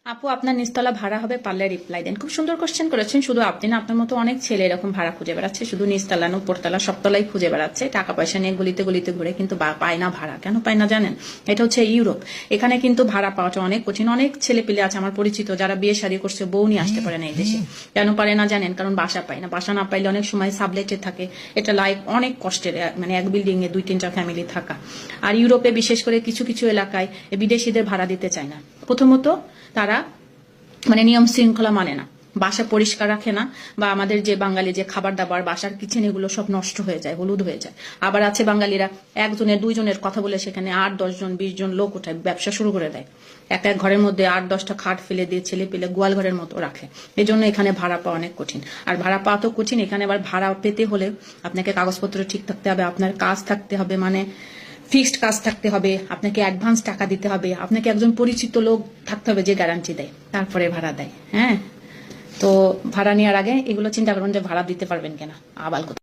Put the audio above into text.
আপু, আপনার নিচতলা ভাড়া হবে, পারলে রিপ্লাই দেন। খুব সুন্দর কোশ্চেন করেছেন। শুধু আপনি না, আপনার মতো অনেক ছেলে এরকম ভাড়া খুঁজে বেড়াচ্ছে, শুধু নিচতলা না উপরতলা সবতলাই খুঁজে বেড়াচ্ছে, টাকা পয়সা নিয়ে গলিতে গলিতে ঘুরে, কিন্তু পায় না ভাড়া। কেন পায় না জানেন? এটা হচ্ছে ইউরোপ। এখানে কিন্তু ভাড়া পাওয়াটা অনেক কঠিন। অনেক ছেলে পেলে আছে আমার পরিচিত যারা বিয়ে শাদী করছে, বউ নিয়ে আসতে পারে না এই দেশে। কেন পারে না জানেন? কারণ বাসা পায় না। বাসা না পাইলে অনেক সময় সাবলেটে থাকে। এটা লাইফ অনেক কষ্টের, মানে এক বিল্ডিং এ 2-3টা ফ্যামিলি থাকা। আর ইউরোপে বিশেষ করে কিছু কিছু এলাকায় বিদেশিদের ভাড়া দিতে চায় না। প্রথমত তারা মানে নিয়ম শৃঙ্খলা মানে না, বাসা পরিষ্কার রাখে না, বা আমাদের যে বাঙালি যে খাবার দাবার বাসার কিচেন এগুলো সব নষ্ট হয়ে যায়, হলুদ হয়ে যায়। আবার আছে বাঙালিরা একজনের দুইজনের কথা বলে সেখানে 8-10 জন 20 জন লোক উঠায় ব্যবসা শুরু করে দেয়। এক এক ঘরের মধ্যে 8-10টা খাট ফেলে দিয়ে ছেলে পেলে গোয়াল ঘরের মতো রাখে। এই জন্য এখানে ভাড়া পাওয়া অনেক কঠিন। আর ভাড়া পাওয়া তো কঠিন, এখানে আবার ভাড়া পেতে হলে আপনাকে কাগজপত্র ঠিক থাকতে হবে, আপনার কাজ থাকতে হবে, মানে ফিক্সড কাজ থাকতে হবে, আপনাকে অ্যাডভান্স টাকা দিতে হবে, আপনাকে একজন পরিচিত লোক থাকতে হবে যে গ্যারান্টি দেয়, তারপরে ভাড়া দেয়। হ্যাঁ, তো ভাড়া নেওয়ার আগে এগুলো চিন্তা করবেন যে ভাড়া দিতে পারবেন কিনা। আবাল কথা।